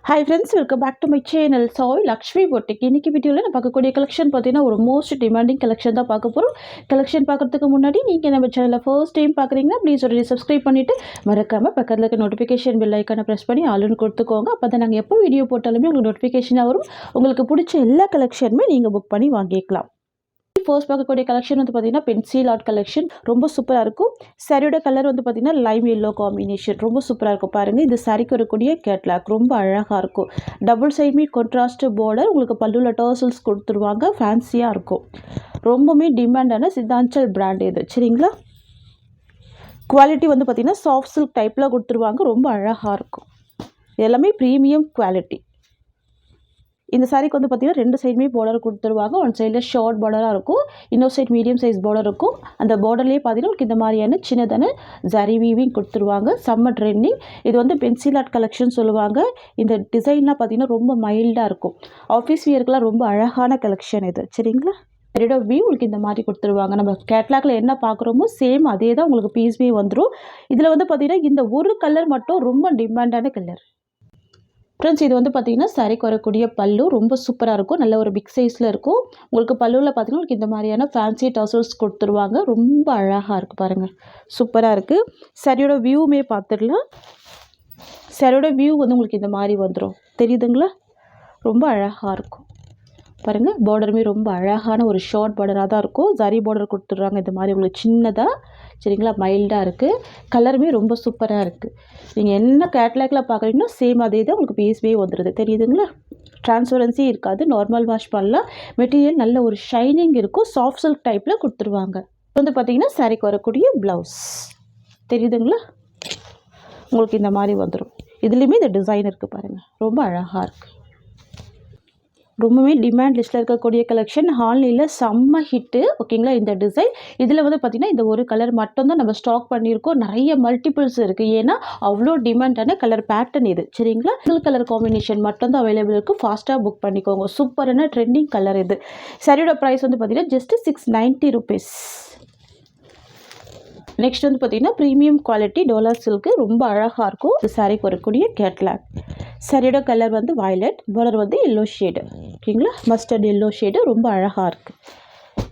Hi friends, welcome back to my channel. Soy Lakshmi Boutique. இன்னைக்கு வீடியோல நான் பார்க்கக்கூடிய கலெக்ஷன் பார்த்தீங்கன்னா ஒரு மோஸ்ட் டிமாண்டிங் கலெக்ஷன் தான் பார்க்க போறோம். கலெக்ஷன் பார்க்கறதுக்கு முன்னாடி நீங்க நம்ம சேனலை ஃபர்ஸ்ட் டைம் பார்க்குறீங்கன்னா ப்ளீஸ் ஒரு சப்ஸ்கிரைப் பண்ணிட்டு மறக்காம பக்கத்துல இருக்க நோட்டிஃபிகேஷன் பெல் ஐகானை பிரஸ் பண்ணி ஆல்னு கொடுத்துக்கோங்க. அப்பதான் நாங்கள் எப்போ வீடியோ போட்டாலுமே உங்களுக்கு நோட்டிஃபிகேஷனாக வரும். உங்களுக்கு பிடிச்ச எல்லா கலெக்ஷனுமே நீங்கள் புக் பண்ணி வாங்கிக்கலாம். ஃபர்ஸ்ட் பார்க்கக்கூடிய கலெக்ஷன் வந்து பார்த்தீங்கன்னா பென்சில் ஆர்ட் கலெக்ஷன் ரொம்ப சூப்பராக இருக்கும். சாரியோட கலர் வந்து பார்த்தீங்கன்னா லைம் எல்லோ காம்பினேஷன் ரொம்ப சூப்பராக இருக்கும். பாருங்கள், இந்த சாரிக்கு வரக்கூடிய கேட்லாக் ரொம்ப அழகாக இருக்கும். டபுள் சைடுமே கான்ட்ராஸ்ட் பார்டர், உங்களுக்கு பல்லுவில் டர்சல்ஸ் கொடுத்துருவாங்க. ஃபேன்சியாக இருக்கும். ரொம்பவுமே டிமாண்டான சித்தாஞ்சல் பிராண்ட் இது, சரிங்களா? குவாலிட்டி வந்து பார்த்தீங்கன்னா சாஃப்ட் சில்க் டைப்பில் கொடுத்துருவாங்க. ரொம்ப அழகாக இருக்கும். எல்லாமே ப்ரீமியம் குவாலிட்டி. இந்த சாரிக்கு வந்து பார்த்தீங்கன்னா ரெண்டு சைடுமே பார்டர் கொடுத்துருவாங்க. ஒன் சைடில் ஷார்ட் பார்டராக இருக்கும், இன்னொரு சைட் மீடியம் சைஸ் பார்டர் இருக்கும். அந்த பார்டர்லேயே பார்த்தீங்கன்னா உங்களுக்கு இந்த மாதிரியான சின்னதான ஜரி வீவிங் கொடுத்துருவாங்க. செம்ம ட்ரெண்டிங். இது வந்து பென்சில் ஆர்ட் கலெக்ஷன் சொல்லுவாங்க. இந்த டிசைன்லாம் பார்த்தீங்கன்னா ரொம்ப மைல்டாக இருக்கும். ஆஃபீஸ் வியருக்குலாம் ரொம்ப அழகான கலெக்ஷன் இது, சரிங்களா? இதோட வியூ உங்களுக்கு இந்த மாதிரி கொடுத்துருவாங்க. நம்ம கேட்லாக்ல என்ன பார்க்குறோமோ சேம் அதே தான் உங்களுக்கு பீஸ்வே வந்துடும். இதில் வந்து பார்த்தீங்கன்னா இந்த ஒரு கலர் மட்டும் ரொம்ப டிமாண்டான கலர். ஃப்ரெண்ட்ஸ், இது வந்து பார்த்தீங்கன்னா சாரிக்கு வரக்கூடிய பல்லு ரொம்ப சூப்பராக இருக்கும். நல்ல ஒரு பிக் சைஸில் இருக்கும். உங்களுக்கு பல்லுவில் பார்த்தீங்கன்னா உங்களுக்கு இந்த மாதிரியான ஃபேன்சி டசல்ஸ் கொடுத்துருவாங்க. ரொம்ப அழகாக இருக்குது. பாருங்கள், சூப்பராக இருக்குது. சாரியோட வியூவுமே பார்த்துடலாம். சாரியோட வியூ வந்து உங்களுக்கு இந்த மாதிரி வந்துடும், தெரியுதுங்களா? ரொம்ப அழகாக இருக்கும். பாருங்கள், பார்டருமே ரொம்ப அழகான ஒரு ஷார்ட் பார்டராக தான் இருக்கும். ஜரி பார்டர் கொடுத்துட்றாங்க இந்த மாதிரி உங்களுக்கு சின்னதாக, சரிங்களா? மைல்டாக இருக்குது. கலருமே ரொம்ப சூப்பராக இருக்குது. நீங்கள் என்ன கேட்லாக்ல பார்க்குறீங்கன்னா சேம் அதே தான் உங்களுக்கு பீஸ்வே வந்துடுது, தெரியுதுங்களா? டிரான்ஸ்பரன்சி இருக்காது. நார்மல் வாஷ் பண்ணலாம். மெட்டீரியல் நல்ல ஒரு ஷைனிங் இருக்கும். சாஃப்ட் சில்க் டைப்பில் கொடுத்துருவாங்க. வந்து பார்த்தீங்கன்னா சாரிக்கு வரக்கூடிய ப்ளவுஸ், தெரியுதுங்களா? உங்களுக்கு இந்த மாதிரி வந்துடும். இதுலேயுமே இந்த டிசைன் இருக்குது பாருங்கள், ரொம்ப அழகாக இருக்குது. ரொம்பவே டிமாண்ட் லிஸ்ட்டில் இருக்கக்கூடிய கலெக்ஷன். ஆன்லைனில் செம்ம ஹிட்டு, ஓகேங்களா? இந்த டிசைன் இதில் வந்து பார்த்திங்கன்னா இந்த ஒரு கலர் மட்டும்தான் நம்ம ஸ்டாக் பண்ணியிருக்கோம். நிறைய மல்டிபிள்ஸ் இருக்குது. ஏன்னா அவ்வளோ டிமாண்டான கலர் பேட்டர்ன் இது, சரிங்களா? சிங்கிள் கலர் காம்பினேஷன் மட்டும்தான் அவைலபிள் இருக்குது. ஃபாஸ்ட்டாக புக் பண்ணிக்கோங்க. சூப்பரான ட்ரெண்டிங் கலர் இது. சரியோட ப்ரைஸ் வந்து பார்த்திங்கன்னா ஜஸ்ட் 690 rupees. நெக்ஸ்ட் வந்து பார்த்திங்கன்னா ப்ரீமியம் குவாலிட்டி டோலா சில்க்கு ரொம்ப அழகாக இருக்கும். இந்த சாரிக்கு வரக்கூடிய கேட்லாக். சாரியோட கலர் வந்து வயலட், பார்டர் வந்து எல்லோ ஷேடு, ஓகேங்களா? மஸ்டர்ட் எல்லோ ஷேடு ரொம்ப அழகாக இருக்குது.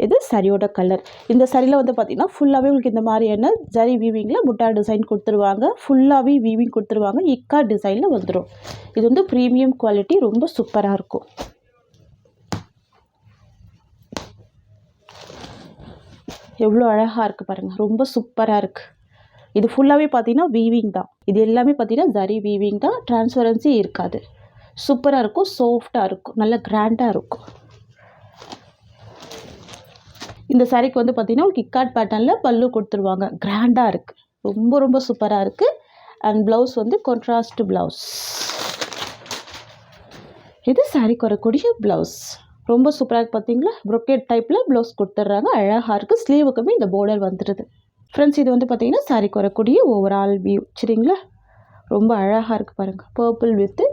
இது சாரியோட கலர். இந்த சாரியில் வந்து பார்த்திங்கன்னா ஃபுல்லாகவே உங்களுக்கு இந்த மாதிரியான ஜரி வீவிங்கில் முட்டா டிசைன் கொடுத்துருவாங்க. ஃபுல்லாகவே வீவிங் கொடுத்துருவாங்க. இக்கா டிசைனில் வந்துடும். இது வந்து ப்ரீமியம் குவாலிட்டி, ரொம்ப சூப்பராக இருக்கும். எவ்வளோ அழகாக இருக்குது பாருங்கள், ரொம்ப சூப்பராக இருக்குது. இது ஃபுல்லாகவே பார்த்தீங்கன்னா வீவிங் தான். இது எல்லாமே பார்த்தீங்கன்னா ஜரி வீவிங் தான். டிரான்ஸ்பரன்சி இருக்காது. சூப்பராக இருக்கும். சாஃப்டாக இருக்கும். நல்ல கிராண்டாக இருக்கும். இந்த சாரிக்கு வந்து பார்த்தீங்கன்னா ஒரு கிக்காட் பேட்டர்னில் பல்லு கொடுத்துருவாங்க. கிராண்டாக இருக்குது. ரொம்ப ரொம்ப சூப்பராக இருக்குது. அண்ட் ப்ளவுஸ் வந்து கான்ட்ராஸ்ட் ப்ளவுஸ். இது சாரிக்கு வரக்கூடிய ப்ளவுஸ். ரொம்ப சூப்பராக இருக்குது. பார்த்தீங்களா? ப்ரொக்கேட் டைப்பில் ப்ளவுஸ் கொடுத்துட்றாங்க. அழகாக இருக்குது. ஸ்லீவுக்குமே இந்த பார்டர் வந்துடுது. ஃப்ரெண்ட்ஸ், இது வந்து பார்த்திங்கன்னா சாரிக்கு வரக்கூடிய ஓவரால் வியூ, சரிங்களா? ரொம்ப அழகாக இருக்குது பாருங்கள். பர்பிள் வித்து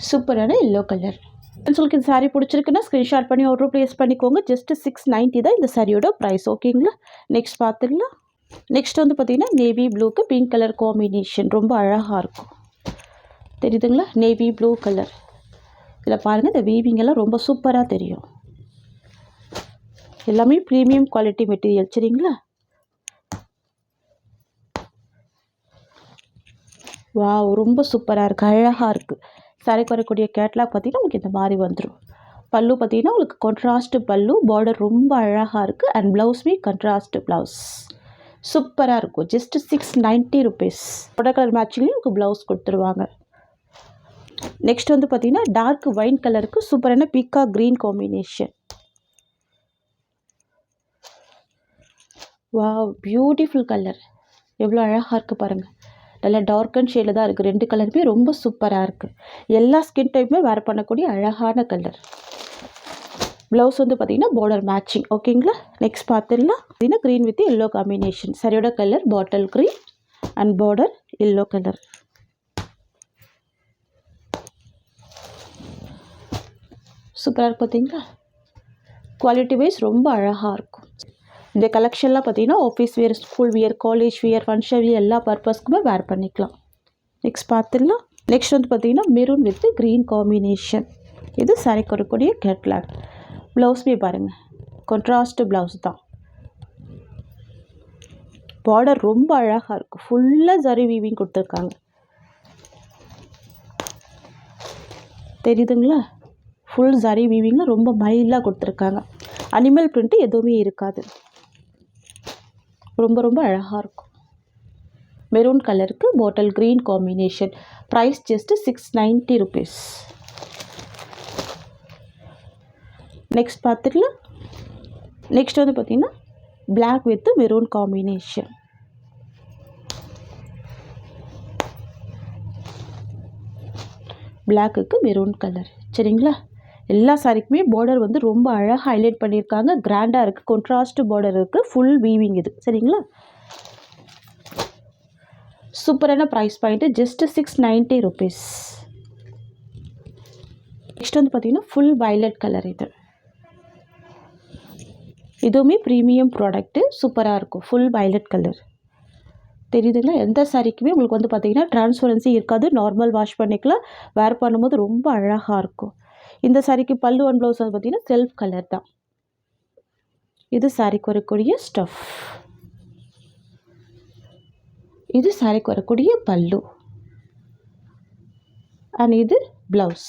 சூப்பரான எல்லோ கலர். உங்களுக்கு இந்த சாரீ பிடிச்சிருக்குன்னா ஸ்க்ரீன்ஷாட் பண்ணி ஆர்டர் ப்ளேஸ் பண்ணிக்கோங்க. ஜஸ்ட் 690 தான் இந்த சாரியோட ப்ரைஸ், ஓகேங்களா? நெக்ஸ்ட் பார்த்துடலாம். நெக்ஸ்ட் வந்து பார்த்திங்கன்னா நேவி ப்ளூக்கு பிங்க் கலர் காம்பினேஷன் ரொம்ப அழகாக இருக்கும், தெரியுதுங்களா? Navy blue colour. இதில் பாருங்கள், இந்த வீவிங் எல்லாம் ரொம்ப சூப்பராக தெரியும். எல்லாமே ப்ரீமியம் குவாலிட்டி மெட்டீரியல், சரிங்களா? வாவ், ரொம்ப சூப்பராக இருக்குது. அழகாக இருக்குது. சாரிக்கு வரக்கூடிய கேட்லாக் பார்த்திங்கன்னா உங்களுக்கு இந்த மாதிரி வந்துடும். பல்லு பார்த்திங்கன்னா உங்களுக்கு கான்ட்ராஸ்ட் பல்லு, பார்டர் ரொம்ப அழகாக இருக்குது. அண்ட் ப்ளவுஸ்மே கான்ட்ராஸ்ட் ப்ளவுஸ் சூப்பராக இருக்கும். Just 690 rupees. ப்ராடக்ட் கலர் மேட்சிங்லேயும் உங்களுக்கு ப்ளவுஸ் கொடுத்துருவாங்க. நெக்ஸ்ட் வந்து பார்த்திங்கன்னா டார்க் வைன் கலருக்கு சூப்பரான peacock green combination. Wow, beautiful colour. எவ்வளோ அழகாக இருக்குது பாருங்கள். நல்லா டார்க் அண்ட் ஷேடில் தான் இருக்குது. ரெண்டு கலருமே ரொம்ப சூப்பராக இருக்குது. எல்லா ஸ்கின் டைப்புமே வேர் பண்ணக்கூடிய அழகான கலர். ப்ளவுஸ் வந்து பார்த்திங்கன்னா பார்டர் மேட்சிங், ஓகேங்களா? நெக்ஸ்ட் பார்த்துடலாம். பார்த்திங்கன்னா க்ரீன் வித் எல்லோ காம்பினேஷன். சரியோட colour bottle green and border yellow colour. சூப்பராக இருக்குது பார்த்தீங்களா? குவாலிட்டி வைஸ் ரொம்ப அழகாக இருக்கும். இந்த கலெக்ஷன்லாம் பார்த்தீங்கன்னா office wear, school wear, college wear, function wear எல்லா பர்பஸ்க்குமே வேர் பண்ணிக்கலாம். நெக்ஸ்ட் பார்த்துடலாம். நெக்ஸ்ட் வந்து பார்த்திங்கன்னா மெரூன் வித் க்ரீன் காம்பினேஷன். இது சாரிக்கு வரக்கூடிய கேட்லாக். ப்ளவுஸ்மே பாருங்கள், கான்ட்ராஸ்ட் ப்ளவுஸ் தான். பார்டர் ரொம்ப அழகாக இருக்கும். ஃபுல்லாக ஜரி வீவிங் கொடுத்துருக்காங்க. தெரியுதுங்களா? ஃபுல் ஜரி வீவிங்கில் ரொம்ப மைல்டாக கொடுத்துருக்காங்க. அனிமல் பிரிண்ட்டு எதுவுமே இருக்காது. ரொம்ப ரொம்ப அழகாக இருக்கும். மெரூன் கலருக்கு bottle green combination. Price just 690 rupees. Next பார்த்துக்கலாம். நெக்ஸ்ட் வந்து பார்த்திங்கன்னா பிளாக் வித் மெரூன் காம்பினேஷன். பிளாக்குக்கு மெரூன் கலர். சரிங்களா? எல்லா சாரிக்குமே பார்டர் வந்து ரொம்ப அழகாக ஹைலைட் பண்ணியிருக்காங்க. கிராண்டாக இருக்குது. கான்ட்ராஸ்ட் பார்டர் இருக்குது. ஃபுல் வீவிங் இது. சரிங்களா? சூப்பரான price point. Just 690 rupees. Next வந்து பார்த்திங்கன்னா ஃபுல் வயலட் கலர். இதுவுமே ப்ரீமியம் ப்ராடக்ட்டு. சூப்பராக இருக்கும். Full violet colour. தெரியுதுங்களா? எந்த சாரிக்குமே உங்களுக்கு வந்து பார்த்திங்கன்னா டிரான்ஸ்பரன்சி இருக்காது. நார்மல் வாஷ் பண்ணிக்கலாம். வேர் பண்ணும்போது ரொம்ப அழகாக இருக்கும். இந்த சாரிக்கு பல்லு அண்ட் ப்ளவுஸ் வந்து பார்த்திங்கன்னா செல்ஃப் கலர் தான். இது சாரிக்கு வரக்கூடிய ஸ்டஃப். இது சாரிக்கு வரக்கூடிய பல்லு அண்ட் இது ப்ளவுஸ்.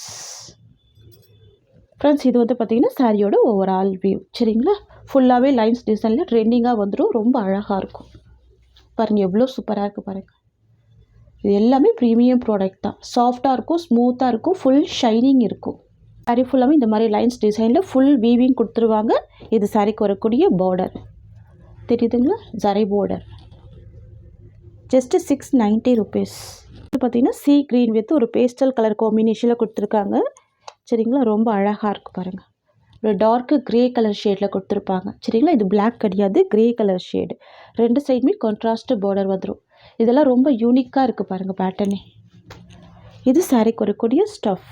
ஃப்ரெண்ட்ஸ், இது வந்து பார்த்திங்கன்னா சாரியோட ஓவரால் வியூ. சரிங்களா? ஃபுல்லாகவே லைன்ஸ் டிசைனில் ட்ரெண்டிங்காக வந்துடும். ரொம்ப அழகாக இருக்கும். பாருங்கள் எவ்வளோ சூப்பராக இருக்குது பாருங்கள். இது எல்லாமே ப்ரீமியம் ப்ராடக்ட் தான். சாஃப்டாக இருக்கும், ஸ்மூத்தாக இருக்கும், ஃபுல் ஷைனிங் இருக்கும். சாரி ஃபுல்லாகவே இந்த மாதிரி லைன்ஸ் டிசைனில் ஃபுல் வீவிங் கொடுத்துருவாங்க. இது சாரிக்கு வரக்கூடிய பார்டர். தெரியுதுங்களா? ஜரி பார்டர். Just 690 rupees. இது பார்த்திங்கன்னா சீ க்ரீன் வித் ஒரு பேஸ்டல் கலர் காம்பினேஷனில் கொடுத்துருக்காங்க. சரிங்களா? ரொம்ப அழகாக இருக்குது பாருங்கள். ஒரு டார்க்கு க்ரே கலர் ஷேடில் கொடுத்துருப்பாங்க. சரிங்களா? இது பிளாக் கிடையாது, க்ரே கலர் ஷேடு. ரெண்டு சைடுமே கான்ட்ராஸ்ட் பார்டர் வந்துடும். இதெல்லாம் ரொம்ப யூனிக்காக இருக்குது பாருங்கள் பேட்டர்னே. இது சாரிக்கு வரக்கூடிய ஸ்டஃப்.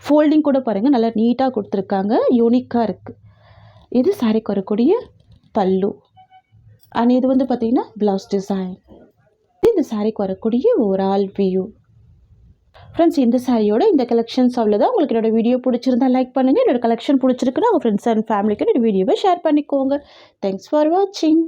ஃபோல்டிங் கூட பாருங்கள் நல்லா நீட்டாக கொடுத்துருக்காங்க. யூனிக்காக இருக்குது. இது சாரிக்கு வரக்கூடிய பல்லு அண்ட் இது வந்து பார்த்திங்கன்னா ப்ளவுஸ் டிசைன். இந்த சாரிக்கு வரக்கூடிய ஓவரால் வியூ. ஃப்ரெண்ட்ஸ், இந்த சாரியோட இந்த கலெக்ஷன்ஸ் அவ்வளோதான். உங்களுக்கு என்னோட வீடியோ பிடிச்சிருந்தா லைக் பண்ணுங்கள். என்னோட கலெக்ஷன் பிடிச்சிருக்குன்னா உங்கள் ஃப்ரெண்ட்ஸ் அண்ட் ஃபேமிலிக்கு என்னோட வீடியோவை ஷேர் பண்ணிக்கோங்க. தேங்க்ஸ் ஃபார் வாட்சிங்.